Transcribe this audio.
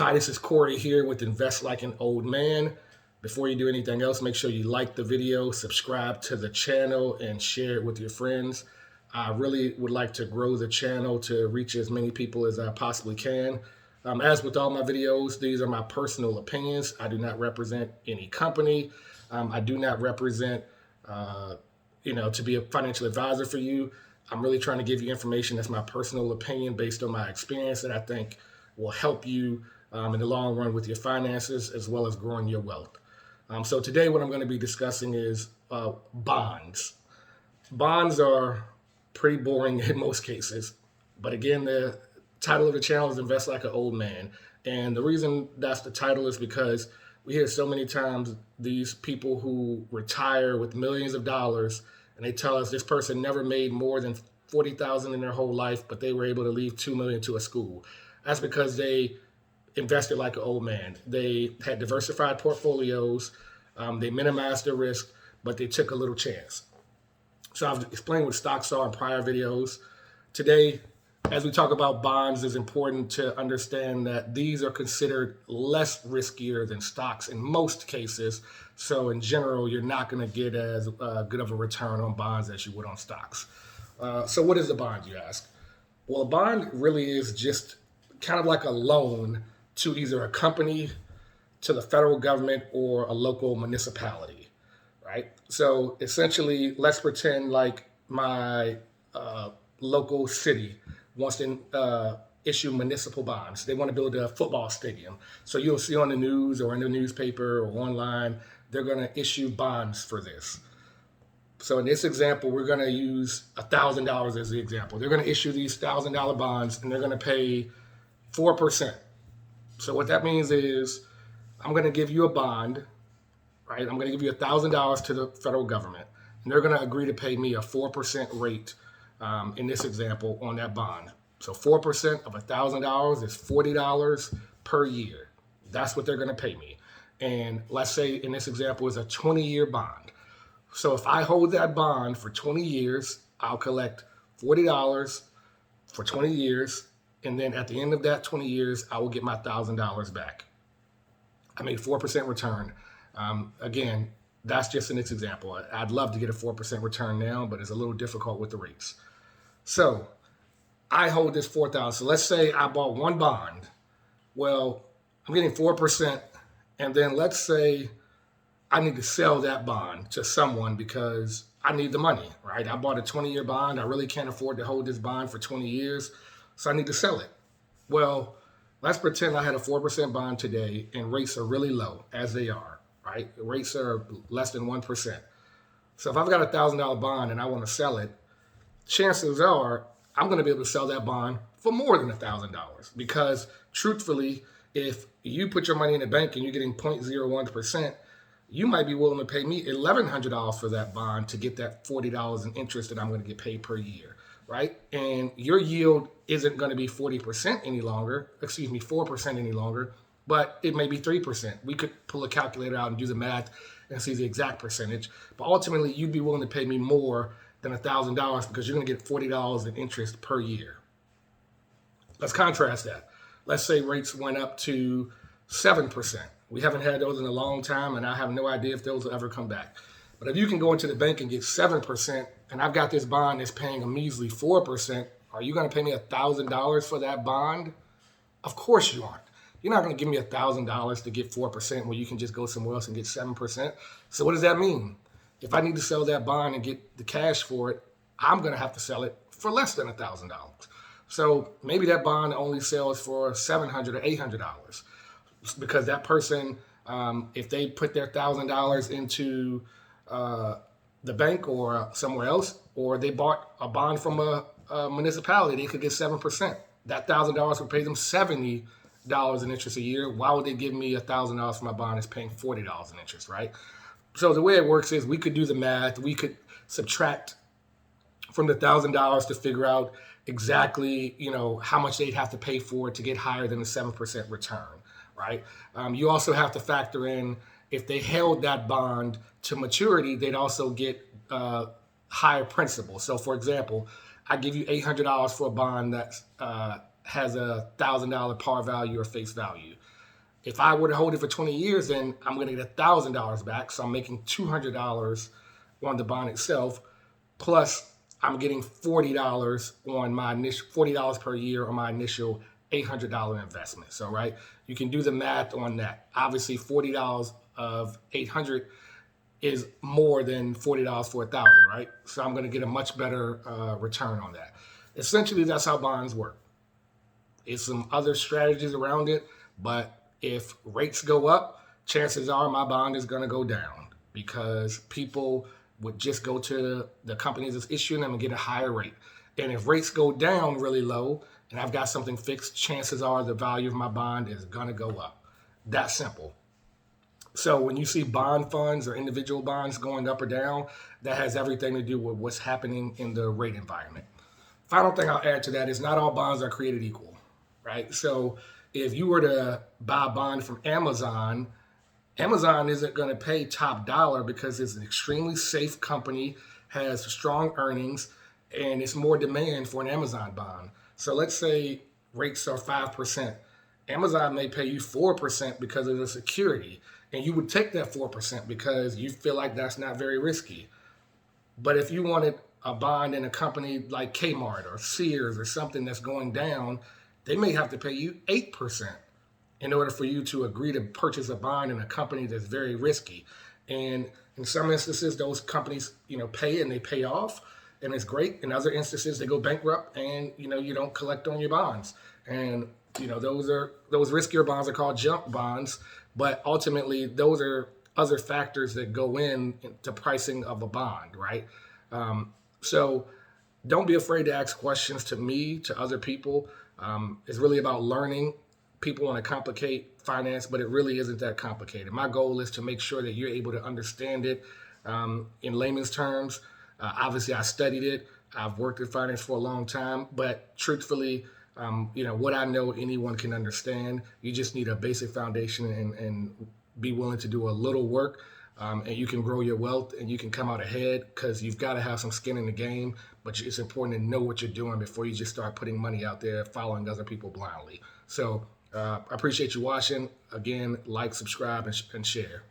Hi, this is Corey here with Invest Like an Old Man. Before you do anything else, make sure you like the video, subscribe to the channel, and share it with your friends. I really would like to grow the channel to reach as many people as I possibly can. As with all my videos, these are my personal opinions. I do not represent any company. I do not represent, to be a financial advisor for you. I'm really trying to give you information that's my personal opinion based on my experience that I think will help you in the long run with your finances as well as growing your wealth. So today what I'm going to be discussing is bonds. Bonds are pretty boring in most cases. But again, the title of the channel is Invest Like an Old Man. And the reason that's the title is because we hear so many times these people who retire with millions of dollars and they tell us this person never made more than $40,000 in their whole life, but they were able to leave $2 million to a school. That's because they invested like an old man. They had diversified portfolios. They minimized the risk, but they took a little chance. So I've explained what stocks are in prior videos. Today, as we talk about bonds, it's important to understand that these are considered less riskier than stocks in most cases. So in general, you're not going to get as good of a return on bonds as you would on stocks. So what is a bond, you ask? Well, a bond really is just kind of like a loan to either a company, to the federal government, or a local municipality, right? So essentially, let's pretend like my local city wants to issue municipal bonds. They want to build a football stadium. So you'll see on the news or in the newspaper or online, they're going to issue bonds for this. So in this example, we're going to use $1,000 as the example. They're going to issue these $1,000 bonds and they're going to pay 4%. So what that means is I'm going to give you a bond, right? I'm going to give you $1,000 to the federal government, and they're going to agree to pay me a 4% rate in this example on that bond. So 4% of $1,000 is $40 per year. That's what they're going to pay me. And let's say in this example is a 20-year bond. So if I hold that bond for 20 years, I'll collect $40 for 20 years. And then at the end of that 20 years, I will get my $1,000 back. I made 4% return. Again, that's just in this example. I'd love to get a 4% return now, but it's a little difficult with the rates. So I hold this $4,000. So let's say I bought one bond. Well, I'm getting 4%. And then let's say I need to sell that bond to someone because I need the money, right? I bought a 20-year bond. I really can't afford to hold this bond for 20 years. So I need to sell it. Well, let's pretend I had a 4% bond today and rates are really low, as they are, right? Rates are less than 1%. So if I've got a $1,000 bond and I want to sell it, chances are I'm going to be able to sell that bond for more than $1,000 because truthfully, if you put your money in the bank and you're getting 0.01%, you might be willing to pay me $1,100 for that bond to get that $40 in interest that I'm going to get paid per year. Right? And your yield isn't going to be 4% any longer, but it may be 3%. We could pull a calculator out and do the math and see the exact percentage. But ultimately, you'd be willing to pay me more than $1,000 because you're going to get $40 in interest per year. Let's contrast that. Let's say rates went up to 7%. We haven't had those in a long time, and I have no idea if those will ever come back. But if you can go into the bank and get 7%, and I've got this bond that's paying a measly 4%, are you going to pay me $1,000 for that bond? Of course you aren't. You're not going to give me $1,000 to get 4% when you can just go somewhere else and get 7%. So what does that mean? If I need to sell that bond and get the cash for it, I'm going to have to sell it for less than $1,000. So maybe that bond only sells for $700 or $800 because that person, if they put their $1,000 into the bank or somewhere else, or they bought a bond from a municipality, they could get 7%. That $1,000 would pay them $70 in interest a year. Why would they give me $1,000 for my bond that's paying $40 in interest, right? So the way it works is we could do the math. We could subtract from the $1,000 to figure out exactly, how much they'd have to pay for it to get higher than the 7% return, right? You also have to factor in if they held that bond to maturity, they'd also get higher principal. So, for example, I give you $800 for a bond that has $1,000 par value or face value. If I were to hold it for 20 years, then I'm going to get $1,000 back. So I'm making $200 on the bond itself. Plus, I'm getting $40 on my initial $40 per year on my initial $800 investment. So, right, you can do the math on that. Obviously, $40 of 800 is more than $40 for 1,000, right? So I'm going to get a much better return on that. Essentially, that's how bonds work. It's some other strategies around it, but if rates go up, chances are my bond is going to go down because people would just go to the companies that's issuing them and get a higher rate. And if rates go down really low and I've got something fixed, chances are the value of my bond is going to go up. That's simple. So when you see bond funds or individual bonds going up or down, that has everything to do with what's happening in the rate environment. Final thing I'll add to that is not all bonds are created equal, right? So if you were to buy a bond from Amazon, Amazon isn't going to pay top dollar because it's an extremely safe company, has strong earnings, and it's more demand for an Amazon bond. So let's say rates are 5%. Amazon may pay you 4% because of the security, and you would take that 4% because you feel like that's not very risky. But if you wanted a bond in a company like Kmart or Sears or something that's going down, they may have to pay you 8% in order for you to agree to purchase a bond in a company that's very risky. And in some instances, those companies, pay and they pay off, and it's great. In other instances, they go bankrupt and, you don't collect on your bonds. And, those riskier bonds are called junk bonds, but ultimately those are other factors that go into pricing of a bond, right? So don't be afraid to ask questions to me, to other people. It's really about learning. People want to complicate finance, but it really isn't that complicated. My goal is to make sure that you're able to understand it in layman's terms. Obviously, I studied it. I've worked in finance for a long time, but truthfully, what I know anyone can understand. You just need a basic foundation and be willing to do a little work, and you can grow your wealth and you can come out ahead because you've got to have some skin in the game, but it's important to know what you're doing before you just start putting money out there following other people blindly. So I appreciate you watching. Again, like, subscribe, and share.